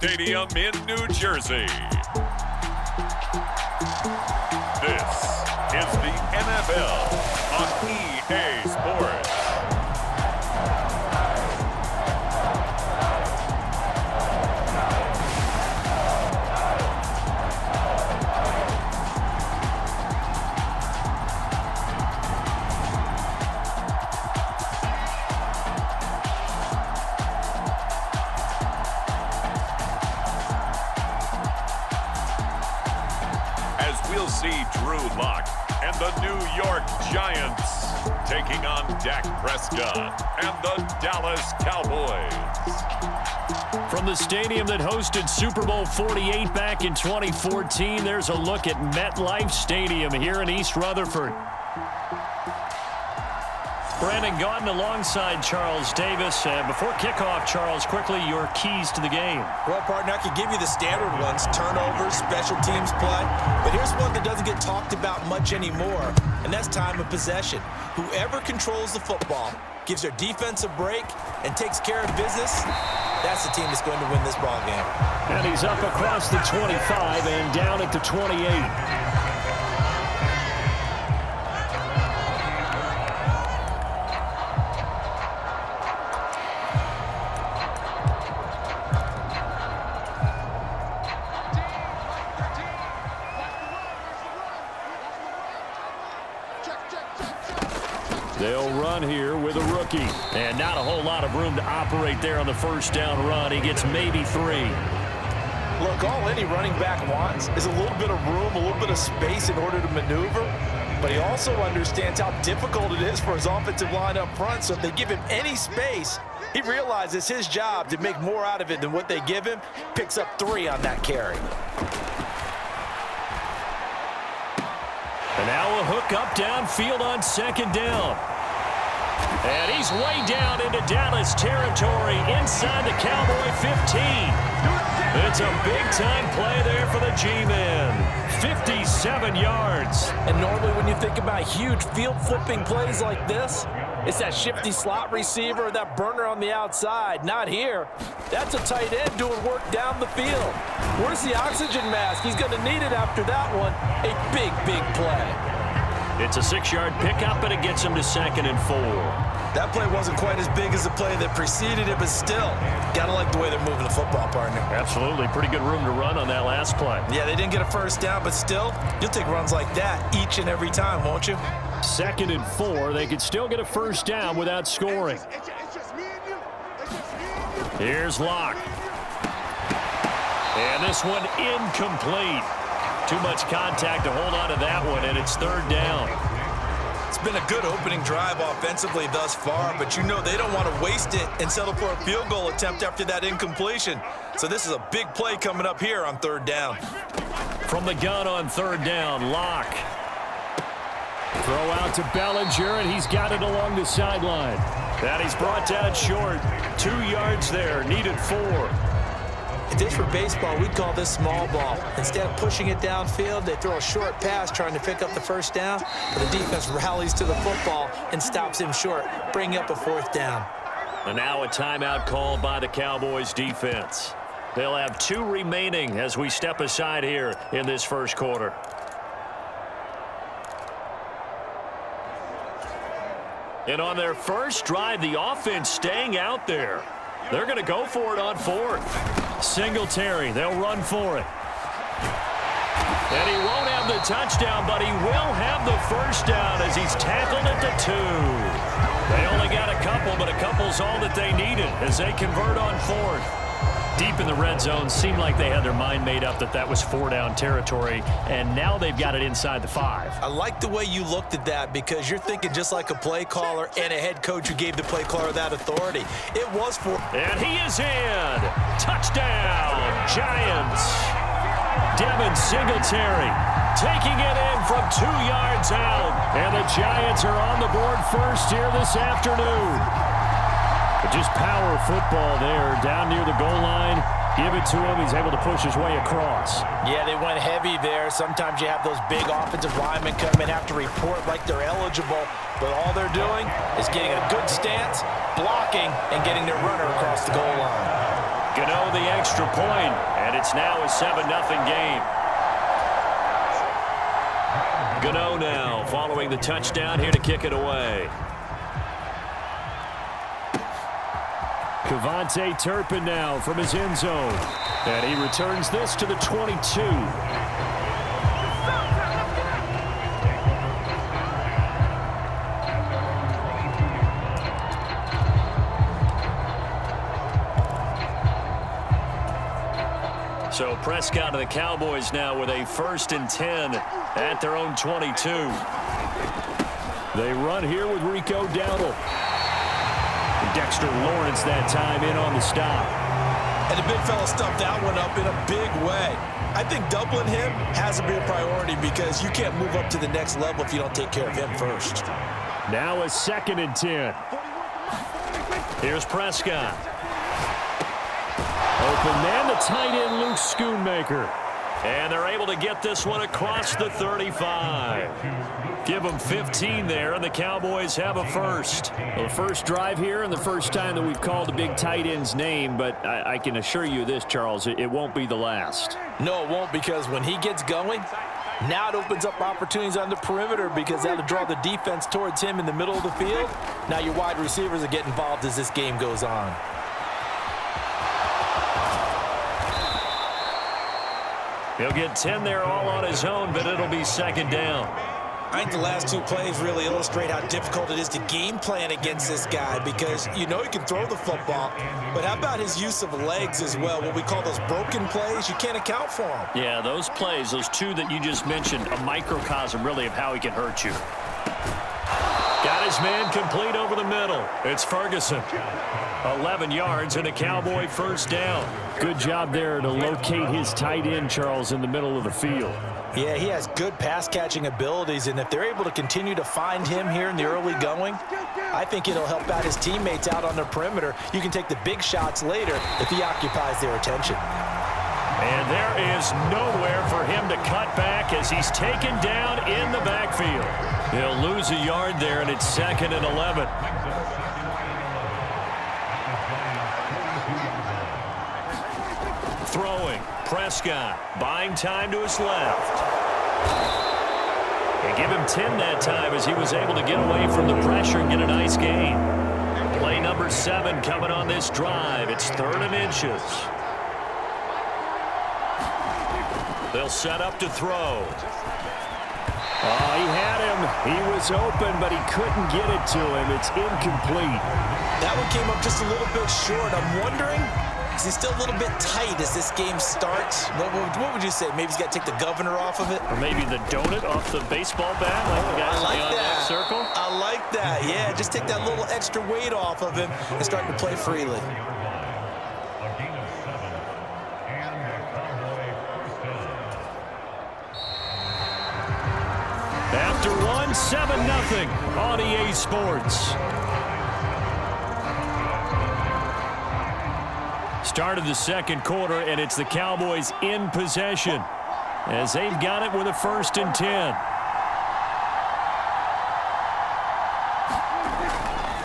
Stadium in New Jersey. This is the NFL on EA Sports. We'll see Drew Lock and the New York Giants taking on Dak Prescott and the Dallas Cowboys. From the stadium that hosted Super Bowl 48 back in 2014, there's a look at MetLife Stadium here in East Rutherford. Brandon Gaudin alongside Charles Davis. Before kickoff, Charles, quickly your keys to the game. Well, partner, I can give you the standard ones, turnovers, special teams play. But here's one that doesn't get talked about much anymore, and that's time of possession. Whoever controls the football, gives their defense a break, and takes care of business, that's the team that's going to win this ball game. And he's up across the 25 and down at the 28. They'll run here with a rookie. And not a whole lot of room to operate there on the first down run. He gets maybe 3. Look, all any running back wants is a little bit of room, a little bit of space in order to maneuver. But he also understands how difficult it is for his offensive line up front. So if they give him any space, he realizes his job to make more out of it than what they give him. Picks up 3 on that carry. And now a hook up downfield on second down. And he's way down into Dallas territory inside the Cowboy 15. It's a big-time play there for the G-Men. 57 yards. And normally when you think about huge field-flipping plays like this, it's that shifty slot receiver, that burner on the outside. Not here. That's a tight end doing work down the field. Where's the oxygen mask? He's going to need it after that one. A big, big play. It's a 6-yard pickup, and it gets him to 2nd and 4. That play wasn't quite as big as the play that preceded it, but still, gotta like the way they're moving the football, partner. Absolutely. Pretty good room to run on that last play. Yeah, they didn't get a first down, but still, you'll take runs like that each and every time, won't you? 2nd and 4. They could still get a first down without scoring. Here's Locke. And this one incomplete. Too much contact to hold on to that one, and it's 3rd down. It's been a good opening drive offensively thus far, but you know they don't want to waste it and settle for a field goal attempt after that incompletion. So this is a big play coming up here on 3rd down. From the gun on 3rd down, Locke. Throw out to Bellinger, and he's got it along the sideline. And he's brought down short. 2 yards there, needed 4. If this were baseball, we'd call this small ball. Instead of pushing it downfield, they throw a short pass trying to pick up the first down, but the defense rallies to the football and stops him short, bringing up a 4th down. And now a timeout called by the Cowboys defense. They'll have 2 remaining as we step aside here in this first quarter. And on their first drive, the offense staying out there. They're going to go for it on 4th. Singletary, they'll run for it. And he won't have the touchdown, but he will have the first down as he's tackled at the 2. They only got a couple, but a couple's all that they needed as they convert on 4th. Deep in the red zone, seemed like they had their mind made up that was 4-down territory, and now they've got it inside the 5. I like the way you looked at that because you're thinking just like a play caller and a head coach who gave the play caller that authority. It was for... And he is in! Touchdown, Giants! Devin Singletary taking it in from 2 yards out, and the Giants are on the board first here this afternoon. But just power football there, down near the goal line. Give it to him. He's able to push his way across. Yeah, they went heavy there. Sometimes you have those big offensive linemen come in, have to report like they're eligible. But all they're doing is getting a good stance, blocking, and getting their runner across the goal line. Gano the extra point, and it's now a 7-0 game. Gano now following the touchdown here to kick it away. Kevontae Turpin now from his end zone. And he returns this to the 22. So Prescott of the Cowboys now with a 1st and 10 at their own 22. They run here with Rico Dowdle. Dexter Lawrence that time in on the stop. And the big fella stuffed that one up in a big way. I think doubling him has to be a priority because you can't move up to the next level if you don't take care of him first. Now a 2nd and 10. Here's Prescott. Open man, the tight end, Luke Schoonmaker. And they're able to get this one across the 35. Give them 15 there, and the Cowboys have a first. Well, the first drive here and the first time that we've called a big tight end's name, but I can assure you this, Charles, it won't be the last. No, it won't, because when he gets going, now it opens up opportunities on the perimeter because that'll draw the defense towards him in the middle of the field. Now your wide receivers are getting involved as this game goes on. He'll get 10 there all on his own, but it'll be 2nd down. I think the last 2 plays really illustrate how difficult it is to game plan against this guy because you know he can throw the football, but how about his use of legs as well? What we call those broken plays, you can't account for them. Yeah, those plays, those 2 that you just mentioned, a microcosm really of how he can hurt you. Got his man complete over the middle. It's Ferguson. 11 yards and a Cowboy 1st down. Good job there to locate his tight end, Charles, in the middle of the field. Yeah, he has good pass-catching abilities, and if they're able to continue to find him here in the early going, I think it'll help out his teammates out on the perimeter. You can take the big shots later if he occupies their attention. And there is nowhere for him to cut back as he's taken down in the backfield. He'll lose a yard there, and it's 2nd and 11. Throwing, Prescott, buying time to his left. They give him 10 that time as he was able to get away from the pressure and get a nice gain. Play number 7 coming on this drive. It's 3rd and inches. They'll set up to throw. Oh, he had him. He was open, but he couldn't get it to him. It's incomplete. That one came up just a little bit short. I'm wondering, is he still a little bit tight as this game starts? What would you say? Maybe he's got to take the governor off of it? Or maybe the donut off the baseball bat, like the guys on that circle? I like that. Yeah, just take that little extra weight off of him and start to play freely. After one, 7-0 on EA Sports. Start of the 2nd quarter, and it's the Cowboys in possession as they've got it with a 1st and 10.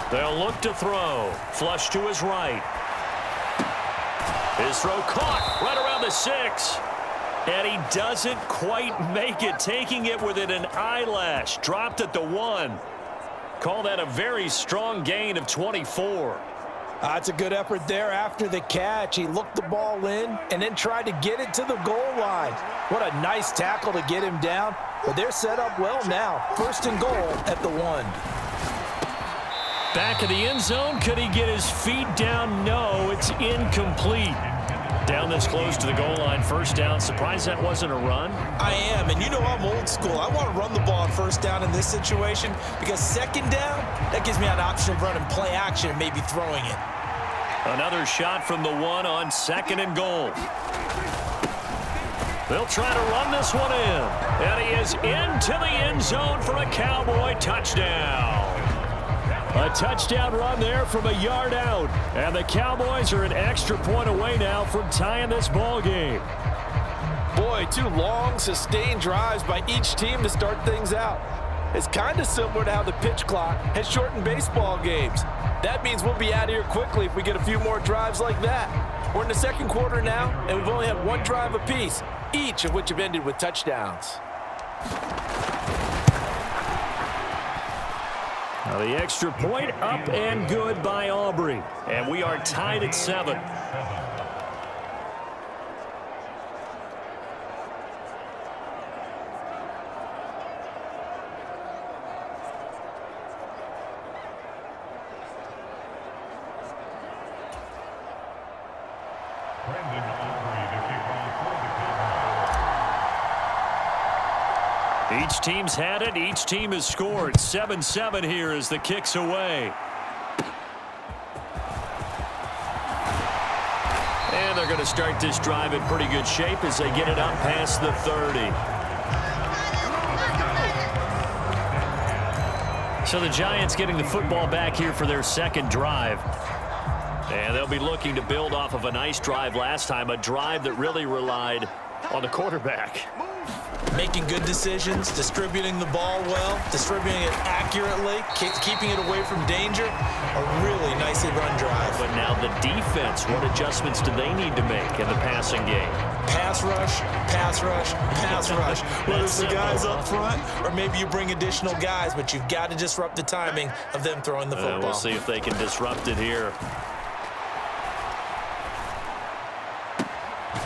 They'll look to throw. Flush to his right. His throw caught right around the 6. And he doesn't quite make it, taking it within an eyelash. Dropped at the 1. Call that a very strong gain of 24. That's a good effort there after the catch. He looked the ball in and then tried to get it to the goal line. What a nice tackle to get him down. But they're set up well now. 1st and goal at the 1. Back of the end zone. Could he get his feet down? No, it's incomplete. Down this close to the goal line, 1st down. Surprised that wasn't a run? I am, and you know I'm old school. I want to run the ball on 1st down in this situation because 2nd down, that gives me an option of running play action and maybe throwing it. Another shot from the 1 on 2nd and goal. They'll try to run this one in. And he is into the end zone for a Cowboy touchdown. A touchdown run there from a yard out. And the Cowboys are an extra point away now from tying this ball game. Boy, 2 long, sustained drives by each team to start things out. It's kind of similar to how the pitch clock has shortened baseball games. That means we'll be out of here quickly if we get a few more drives like that. We're in the second quarter now, and we've only had one drive apiece, each of which have ended with touchdowns. Now the extra point up and good by Aubrey. And we are tied at 7. Each team's had it. Each team has scored. 7-7 here as the kick's away. And they're going to start this drive in pretty good shape as they get it up past the 30. So the Giants getting the football back here for their second drive. And they'll be looking to build off of a nice drive last time, a drive that really relied on the quarterback. Making good decisions, distributing the ball well, distributing it accurately, keeping it away from danger. A really nicely run drive. But now the defense, what adjustments do they need to make in the passing game? Pass rush, pass rush, pass rush. Whether it's the guys up front or maybe you bring additional guys, but you've got to disrupt the timing of them throwing the football. We'll see if they can disrupt it here.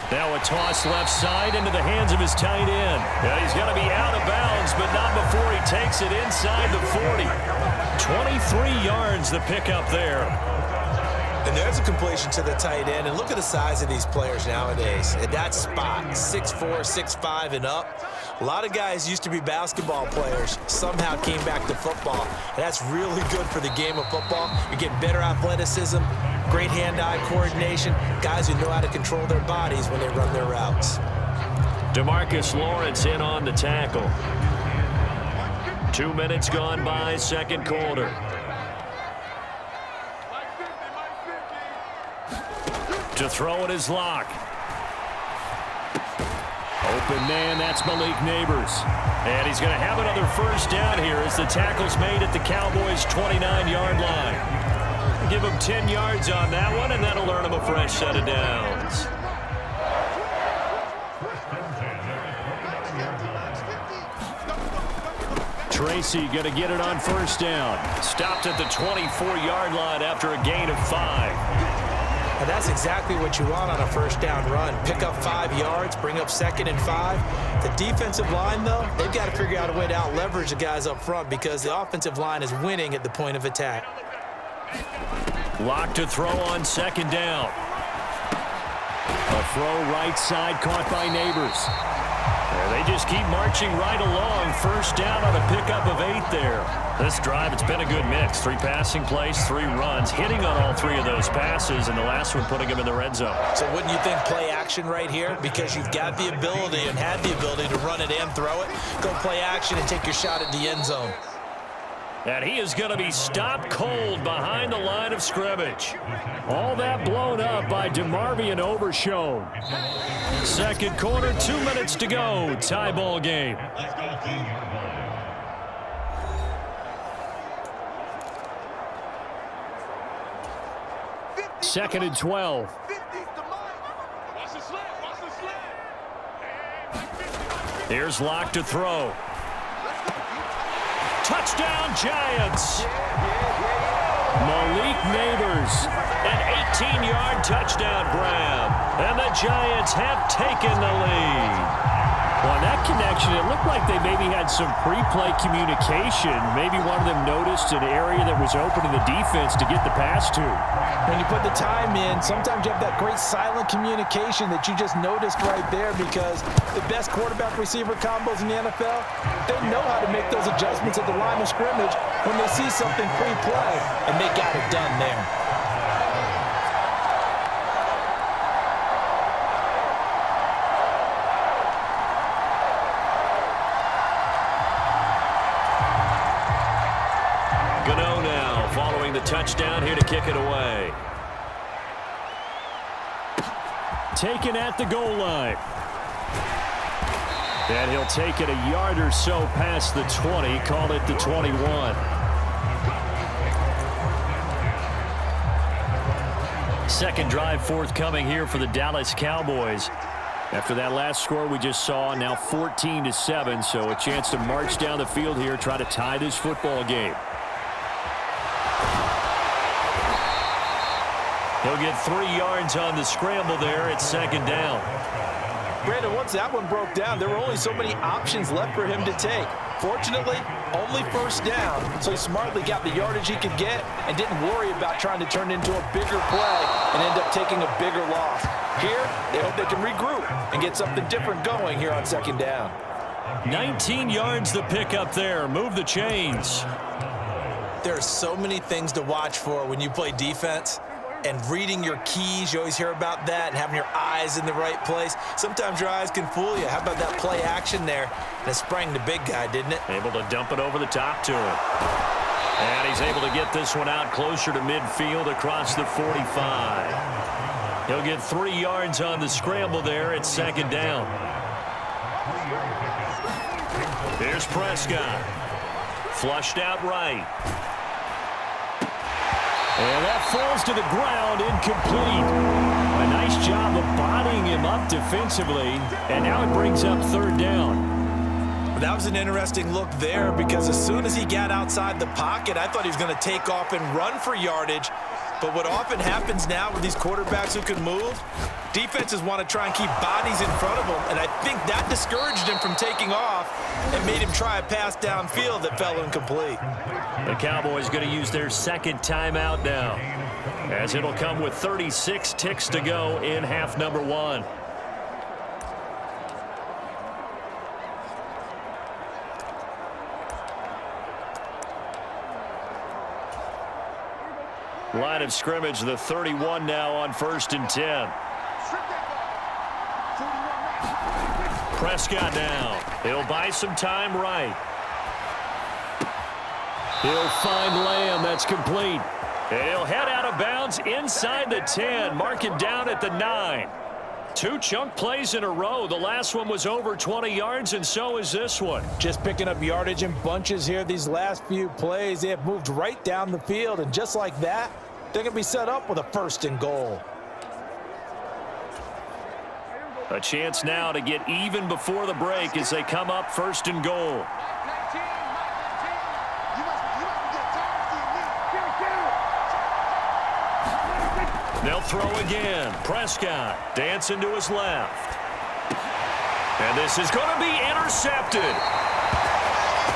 Now a toss left side into the hands of his tight end. Yeah, he's going to be out of bounds, but not before he takes it inside the 40. 23 yards the pickup there. And there's a completion to the tight end. And look at the size of these players nowadays. At that spot, 6'4", 6'5", and up. A lot of guys used to be basketball players, somehow came back to football. And that's really good for the game of football. You're getting better athleticism, great hand-eye coordination, guys who know how to control their bodies when they run their routes. DeMarcus Lawrence in on the tackle. 2 minutes gone by, second quarter. To throw it is Locke. Open man, that's Malik Neighbors. And he's going to have another first down here as the tackle's made at the Cowboys' 29-yard line. Give him 10 yards on that one, and that'll earn him a fresh set of downs. Tracy going to get it on first down. Stopped at the 24-yard line after a gain of 5. And that's exactly what you want on a first down run. Pick up 5 yards, bring up 2nd and 5. The defensive line, though, they've got to figure out a way to out-leverage the guys up front because the offensive line is winning at the point of attack. Lock to throw on second down. A throw right side caught by Neighbors. They just keep marching right along. First down on a pickup of 8 there. This drive, it's been a good mix. 3 passing plays, 3 runs, hitting on all 3 of those passes, and the last one putting him in the red zone. So wouldn't you think play action right here? Because you've got the ability and had the ability to run it and throw it. Go play action and take your shot at the end zone. And he is going to be stopped cold behind the line of scrimmage. All that blown up by DeMarvion Overshown. Second quarter, 2 minutes to go. Tie ball game. Second and 12. Here's Locke to throw. Touchdown, Giants. Malik Neighbors, an 18-yard touchdown grab. And the Giants have taken the lead. Well, that connection, it looked like they maybe had some pre-play communication. Maybe one of them noticed an area that was open in the defense to get the pass to. When you put the time in, sometimes you have that great silent communication that you just noticed right there because the best quarterback-receiver combos in the NFL, they know how to make those adjustments at the line of scrimmage when they see something pre-play, and they got it done there. Touchdown here to kick it away. Taken at the goal line. And he'll take it a yard or so past the 20, call it the 21. Second drive forthcoming here for the Dallas Cowboys. After that last score we just saw, now 14-7, so a chance to march down the field here, try to tie this football game. He'll get 3 yards on the scramble there at second down. Brandon, once that one broke down, there were only so many options left for him to take. Fortunately, only first down, so he smartly got the yardage he could get and didn't worry about trying to turn it into a bigger play and end up taking a bigger loss. Here, they hope they can regroup and get something different going here on second down. 19 yards the pickup there. Move the chains. There are so many things to watch for when you play defense. And reading your keys, you always hear about that, and having your eyes in the right place. Sometimes your eyes can fool you. How about that play action there? That sprang the big guy, didn't it? Able to dump it over the top to him. And he's able to get this one out closer to midfield across the 45. He'll get 3 yards on the scramble there at second down. Here's Prescott. Flushed out right. And that falls to the ground, incomplete. A nice job of bodying him up defensively, and now it brings up third down. That was an interesting look there because as soon as he got outside the pocket, I thought he was going to take off and run for yardage. But what often happens now with these quarterbacks who can move, defenses want to try and keep bodies in front of them, and I think that discouraged him from taking off and made him try a pass downfield that fell incomplete. The Cowboys going to use their second timeout now, as it'll come with 36 ticks to go in half number 1. Line of scrimmage, the 31 now on 1st and 10. Prescott now. He'll buy some time right. He'll find Lamb. That's complete. And he'll head out of bounds inside the 10. Mark him down at the 9. 2 chunk plays in a row. The last one was over 20 yards, and so is this one. Just picking up yardage in bunches here these last few plays. They have moved right down the field, and just like that, they're going to be set up with a 1st and goal. A chance now to get even before the break as they come up 1st and goal. They'll throw again. Prescott dancing to his left. And this is going to be intercepted.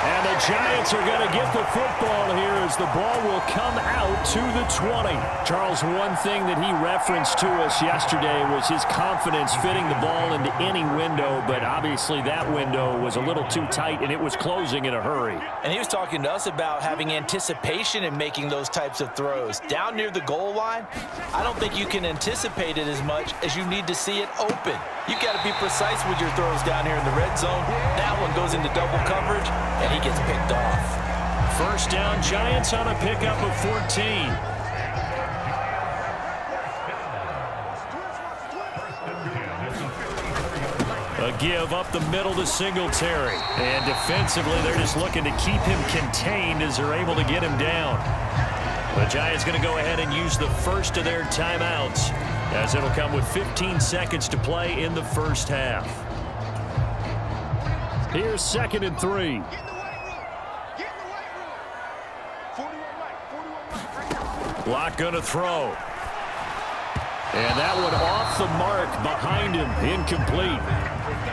And the Giants are going to get the football here as the ball will come out to the 20. Charles, one thing that he referenced to us yesterday was his confidence fitting the ball into any window, but obviously that window was a little too tight and it was closing in a hurry. And he was talking to us about having anticipation in making those types of throws. Down near the goal line, I don't think you can anticipate it as much as you need to see it open. You've got to be precise with your throws down here in the red zone. That one goes into double coverage, and he gets picked off. First down, Giants on a pickup of 14. A give up the middle to Singletary. And defensively, they're just looking to keep him contained as they're able to get him down. The Giants going to go ahead and use the first of their timeouts, as it'll come with 15 seconds to play in the first half. Here's 2nd and 3. Locke going to throw. And that one off the mark behind him, incomplete.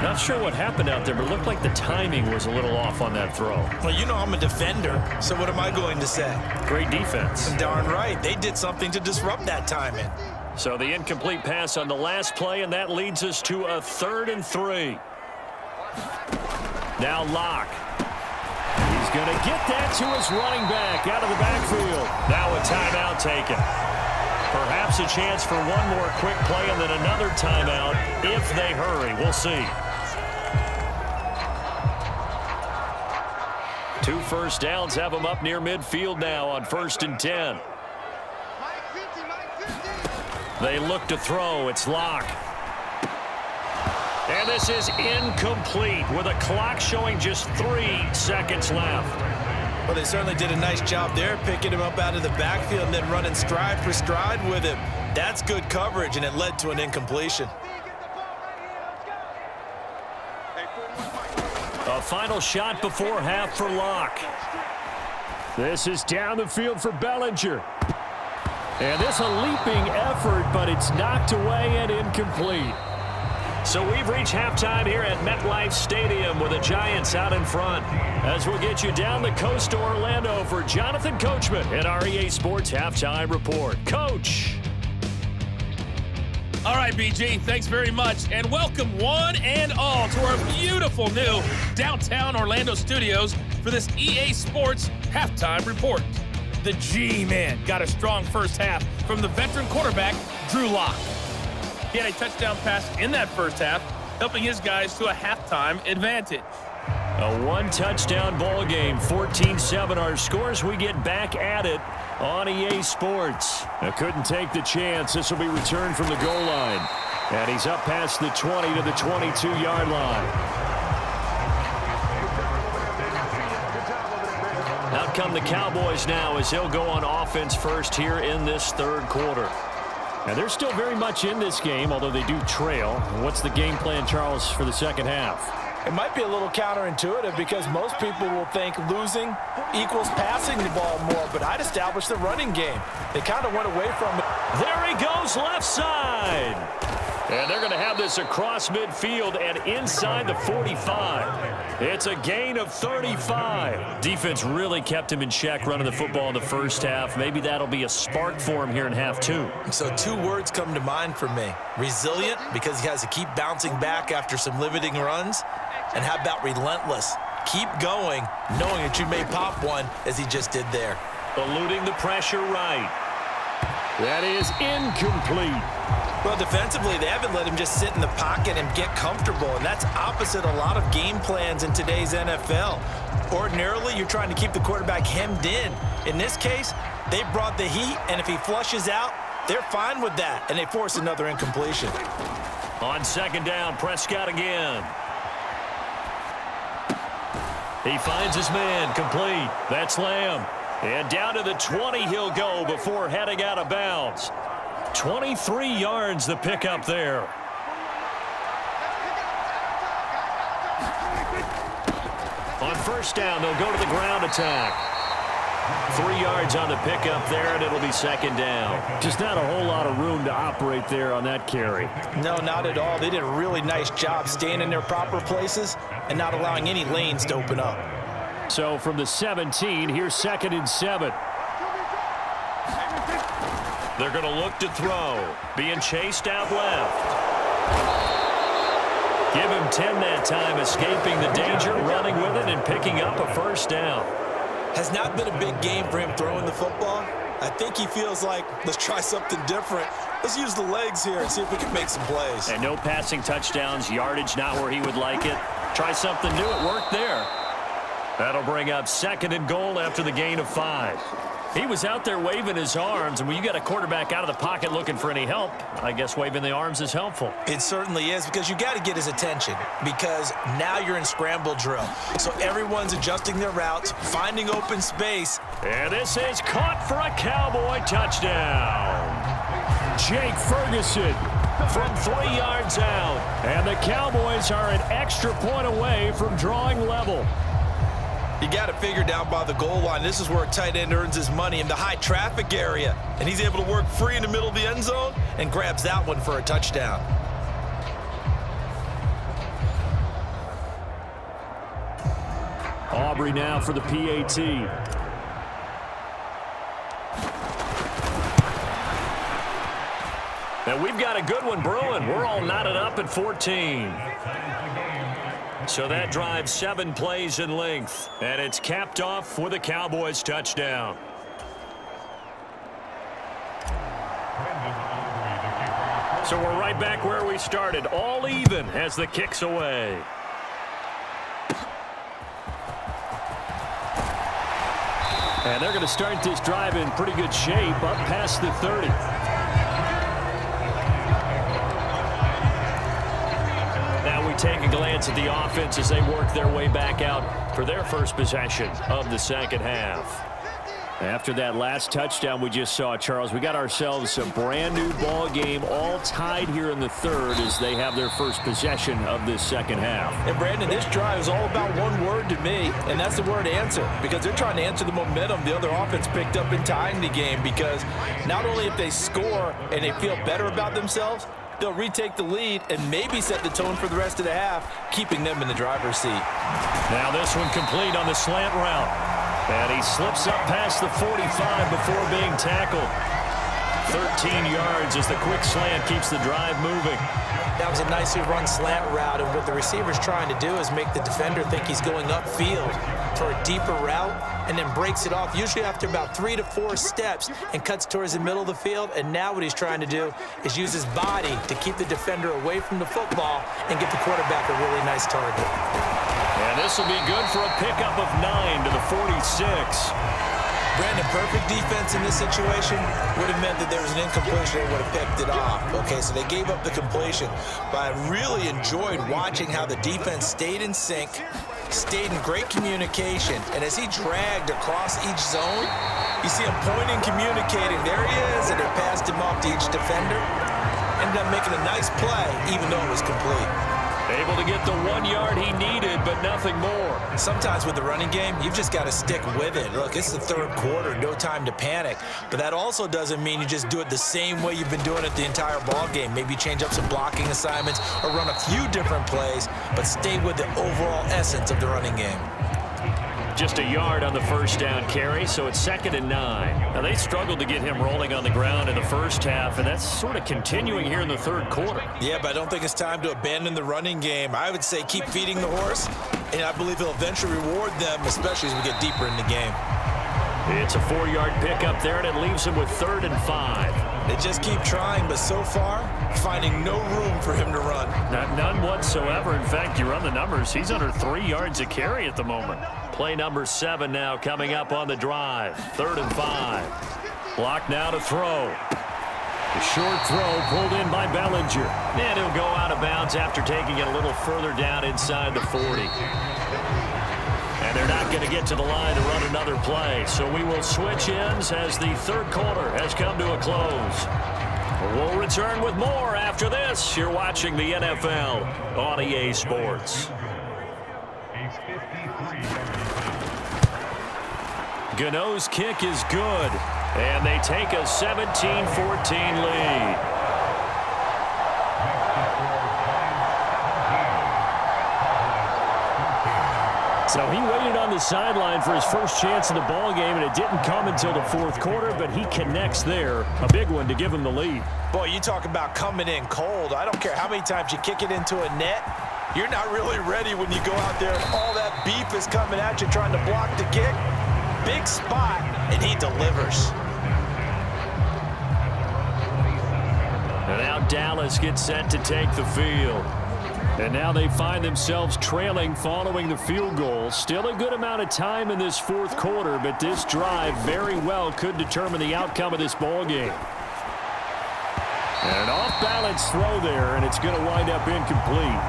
Not sure what happened out there, but it looked like the timing was a little off on that throw. Well, you know I'm a defender, so what am I going to say? Great defense. Darn right. They did something to disrupt that timing. So the incomplete pass on the last play, and that leads us to a 3rd and 3. Now Locke. He's going to get that to his running back out of the backfield. Now a timeout taken. Perhaps a chance for one more quick play and then another timeout if they hurry. We'll see. 2 first downs have them up near midfield now on 1st and 10. They look to throw. It's Locke. And this is incomplete with a clock showing just 3 seconds left. Well, they certainly did a nice job there, picking him up out of the backfield and then running stride for stride with him. That's good coverage, and it led to an incompletion. A final shot before half for Locke. This is down the field for Bellinger. And this a leaping effort, but it's knocked away and incomplete. So we've reached halftime here at MetLife Stadium with the Giants out in front. As we'll get you down the coast to Orlando for Jonathan Coachman at our EA Sports Halftime Report. Coach. All right, BG, thanks very much. And welcome one and all to our beautiful new downtown Orlando studios for this EA Sports Halftime Report. The G-Man got a strong first half from the veteran quarterback, Drew Lock. He had a touchdown pass in that first half, helping his guys to a halftime advantage. A one-touchdown ball game, 14-7 our scores. We get back at it on EA Sports. I couldn't take the chance. This will be returned from the goal line. And he's up past the 20 to the 22-yard line. Out come the Cowboys now as they'll go on offense first here in this third quarter. Now, they're still very much in this game, although they do trail. What's the game plan, Charles, for the second half? It might be a little counterintuitive because most people will think losing equals passing the ball more, but I'd establish the running game. They kind of went away from it. There he goes, left side. And they're going to have this across midfield and inside the 45. It's a gain of 35. Defense really kept him in check running the football in the first half. Maybe that'll be a spark for him here in half two. So two words come to mind for me. Resilient, because he has to keep bouncing back after some limiting runs. And how about relentless? Keep going, knowing that you may pop one as he just did there. Eluding the pressure right. That is incomplete. Well, defensively, they haven't let him just sit in the pocket and get comfortable, and that's opposite a lot of game plans in today's NFL. Ordinarily, you're trying to keep the quarterback hemmed in. In this case, they brought the heat, and if he flushes out, they're fine with that, and they force another incompletion. On second down, Prescott again. He finds his man, complete. That's Lamb. And down to the 20 he'll go before heading out of bounds. 23 yards the pickup there. On first down, they'll go to the ground attack. 3 yards on the pickup there, and it'll be second down. Just not a whole lot of room to operate there on that carry. No, not at all. They did a really nice job staying in their proper places and not allowing any lanes to open up. So from the 17, here's 2nd and 7. They're going to look to throw. Being chased out left. Give him 10 that time, escaping the danger, running with it, and picking up a first down. Has not been a big game for him throwing the football. I think he feels like, let's try something different. Let's use the legs here and see if we can make some plays. And no passing touchdowns, yardage not where he would like it. Try something new, it worked there. That'll bring up 2nd and goal after the gain of 5. He was out there waving his arms, and when you got a quarterback out of the pocket looking for any help, I guess waving the arms is helpful. It certainly is, because you got to get his attention, because now you're in scramble drill. So everyone's adjusting their routes, finding open space. And this is caught for a Cowboy touchdown. Jake Ferguson from 3 yards out. And the Cowboys are an extra point away from drawing level. You got it figured out by the goal line. This is where a tight end earns his money, in the high traffic area. And he's able to work free in the middle of the end zone and grabs that one for a touchdown. Aubrey now for the PAT. And we've got a good one brewing. We're all knotted up at 14. So that drives 7 plays in length. And it's capped off with a Cowboys touchdown. So we're right back where we started. All even as the kick's away. And they're going to start this drive in pretty good shape up past the 30. Take a glance at the offense as they work their way back out for their first possession of the second half. After that last touchdown we just saw, Charles, we got ourselves a brand new ball game, all tied here in the third as they have their first possession of this second half. And Brandon, this drive is all about one word to me, and that's the word answer, because they're trying to answer the momentum the other offense picked up in tying the game, because not only if they score and they feel better about themselves, they'll retake the lead and maybe set the tone for the rest of the half, keeping them in the driver's seat. Now this one complete on the slant route. And he slips up past the 45 before being tackled. 13 yards as the quick slant keeps the drive moving. That was a nicely run slant route, and what the receiver's trying to do is make the defender think he's going upfield for a deeper route, and then breaks it off, usually after about 3 to 4 steps, and cuts towards the middle of the field. And now what he's trying to do is use his body to keep the defender away from the football and get the quarterback a really nice target. And this will be good for a pickup of 9 to the 46. Brandon, perfect defense in this situation would have meant that there was an incompletion. They would have picked it off. Okay, so they gave up the completion. But I really enjoyed watching how the defense stayed in sync, stayed in great communication, and as he dragged across each zone, you see him pointing, communicating. There he is, and they passed him off to each defender. Ended up making a nice play, even though it was complete. Able to get the 1 yard he needed, but nothing more. Sometimes with the running game, you've just got to stick with it. Look, it's the third quarter, no time to panic. But that also doesn't mean you just do it the same way you've been doing it the entire ball game. Maybe change up some blocking assignments or run a few different plays, but stay with the overall essence of the running game. Just a yard on the first down carry, so it's 2nd and 9. Now, they struggled to get him rolling on the ground in the first half, and that's sort of continuing here in the third quarter. Yeah, but I don't think it's time to abandon the running game. I would say keep feeding the horse, and I believe he'll eventually reward them, especially as we get deeper in the game. It's a 4-yard pickup there, and it leaves him with 3rd and 5. They just keep trying, but so far, finding no room for him to run. None whatsoever. In fact, you run the numbers, he's under 3 yards a carry at the moment. Play number 7 now coming up on the drive. 3rd and 5. Block now to throw. The short throw pulled in by Bellinger. And he'll go out of bounds after taking it a little further down inside the 40. And they're not going to get to the line to run another play. So we will switch ends as the third quarter has come to a close. We'll return with more after this. You're watching the NFL on EA Sports. Gano's kick is good, and they take a 17-14 lead. So he waited on the sideline for his first chance in the ball game, and it didn't come until the fourth quarter, but he connects there. A big one to give him the lead. Boy, you talk about coming in cold. I don't care how many times you kick it into a net. You're not really ready when you go out there and all that beef is coming at you trying to block the kick. Big spot, and he delivers. And now Dallas gets set to take the field. And now they find themselves trailing following the field goal. Still a good amount of time in this fourth quarter, but this drive very well could determine the outcome of this ball game. And an off-balance throw there, and it's going to wind up incomplete.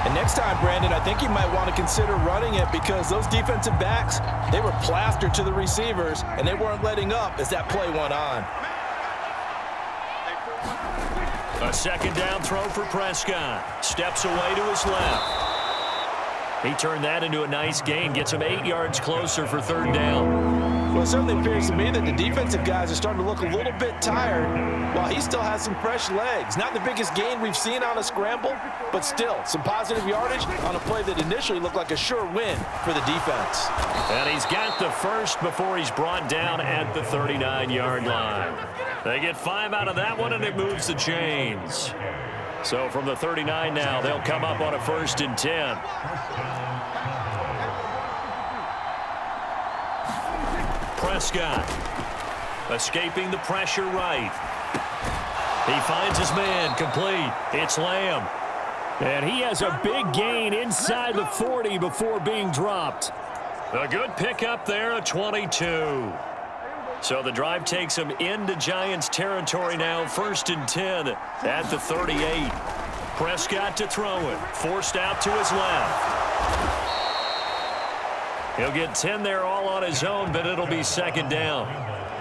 And next time, Brandon, I think you might want to consider running it because those defensive backs, they were plastered to the receivers, and they weren't letting up as that play went on. A second down throw for Prescott. Steps away to his left. He turned that into a nice gain. Gets him 8 yards closer for third down. Well, it certainly appears to me that the defensive guys are starting to look a little bit tired while he still has some fresh legs. Not the biggest gain we've seen on a scramble, but still some positive yardage on a play that initially looked like a sure win for the defense. And he's got the first before he's brought down at the 39-yard line. They get 5 out of that one, and it moves the chains. So from the 39 now, they'll come up on a 1st and 10. Prescott escaping the pressure right. He finds his man complete. It's Lamb. And he has a big gain inside the 40 before being dropped. A good pickup there, a 22. So the drive takes him into Giants territory now, 1st and 10 at the 38. Prescott to throw it. Forced out to his left. He'll get 10 there all on his own, but it'll be second down.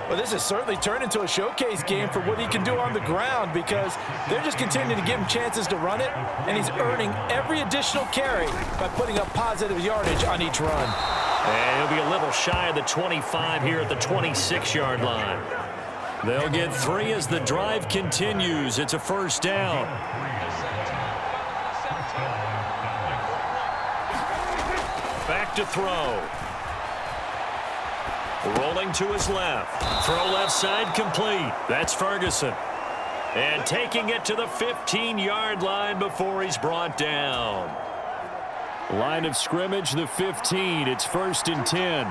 Well, this has certainly turned into a showcase game for what he can do on the ground because they're just continuing to give him chances to run it, and he's earning every additional carry by putting up positive yardage on each run. And he'll be a little shy of the 25 here at the 26-yard line. They'll get 3 as the drive continues. It's a first down. Back to throw. Rolling to his left. Throw left side complete. That's Ferguson. And taking it to the 15-yard line before he's brought down. Line of scrimmage, the 15. It's 1st and 10.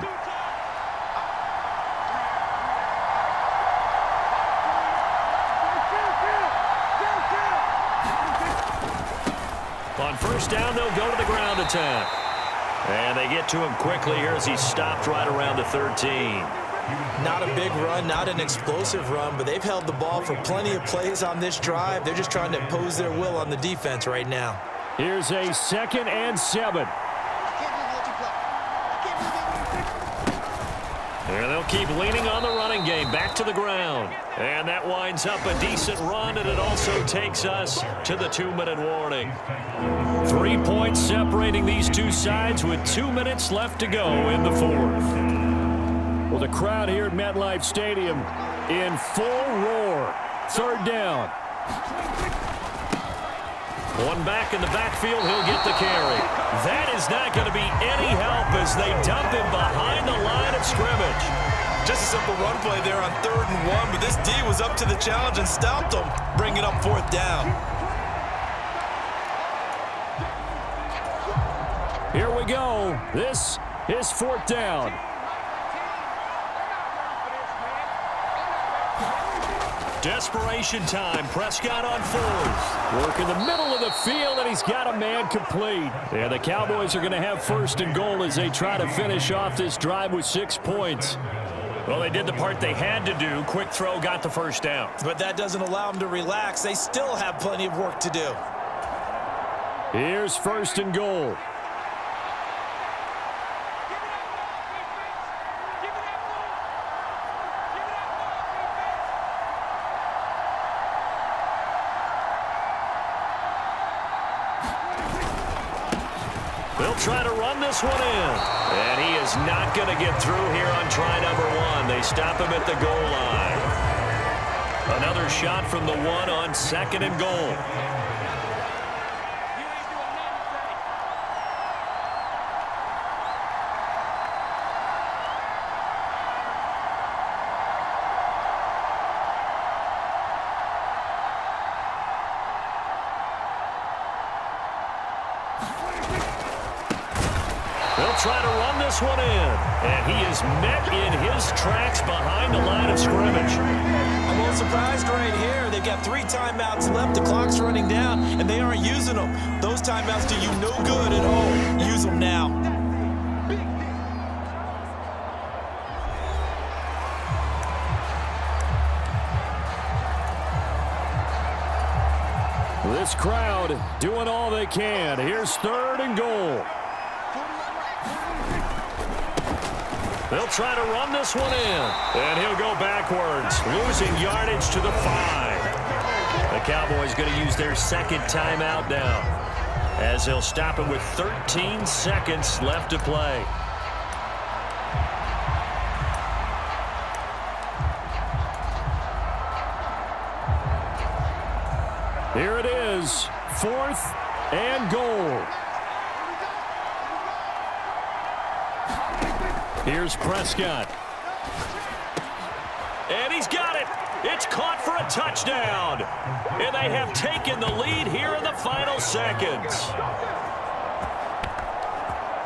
On first down, they'll go to the ground attack. And they get to him quickly here as he stopped right around the 13. Not a big run, not an explosive run, but they've held the ball for plenty of plays on this drive. They're just trying to impose their will on the defense right now. Here's a 2nd and 7. And they'll keep leaning on the running game. Back to the ground. And that winds up a decent run, and it also takes us to the 2-minute warning. 3 points separating these two sides with 2 minutes left to go in the 4th. Well, the crowd here at MetLife Stadium in full roar. 3rd down. One back in the backfield, he'll get the carry. That is not going to be any help as they dump him behind the line of scrimmage. Just a simple run play there on 3rd and 1, but this D was up to the challenge and stopped him, bringing up 4th down. Here we go. This is 4th down. Desperation time. Prescott on 4th. Work in the middle of the field, and he's got a man complete. Yeah, the Cowboys are going to have 1st and goal as they try to finish off this drive with 6 points. Well, they did the part they had to do. Quick throw got the first down. But that doesn't allow them to relax. They still have plenty of work to do. Here's 1st and goal. They'll try to run this one in. And he is not going to get through here on try number 1. They stop him at the goal line. Another shot from the 1 on 2nd and goal. They'll try to run this one in. And he is met in his tracks behind the line of scrimmage. I'm a little surprised right here. They've got 3 timeouts left. The clock's running down, and they aren't using them. Those timeouts do you no good at all. Use them now. This crowd doing all they can. Here's 3rd and goal. They'll try to run this one in. And he'll go backwards, losing yardage to the 5. The Cowboys going to use their 2nd timeout now, as they'll stop it with 13 seconds left to play. Here it is, 4th and goal. Here's Prescott. And he's got it. It's caught for a touchdown. And they have taken the lead here in the final seconds.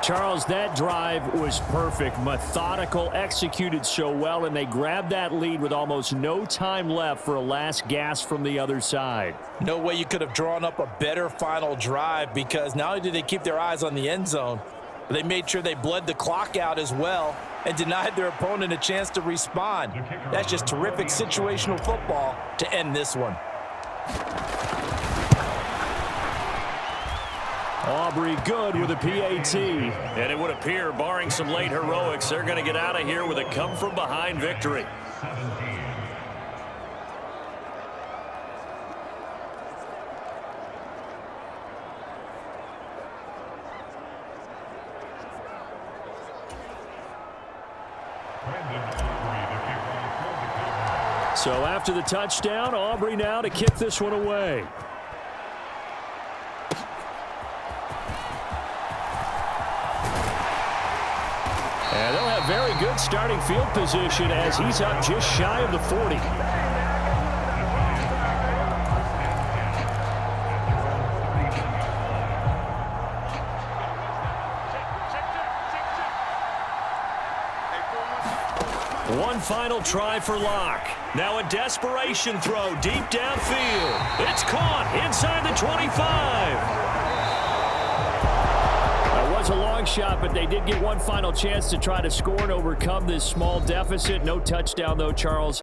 Charles, that drive was perfect, methodical, executed so well, and they grabbed that lead with almost no time left for a last gasp from the other side. No way you could have drawn up a better final drive, because not only did they keep their eyes on the end zone, but they made sure they bled the clock out as well and denied their opponent a chance to respond. That's just terrific situational football to end this one. Aubrey good with a PAT. And it would appear, barring some late heroics, they're going to get out of here with a come-from-behind victory. So after the touchdown, Aubrey now to kick this one away. And they'll have very good starting field position as he's up just shy of the 40. One final try for Locke. Now a desperation throw deep downfield. It's caught inside the 25. That was a long shot, but they did get one final chance to try to score and overcome this small deficit. No touchdown, though, Charles.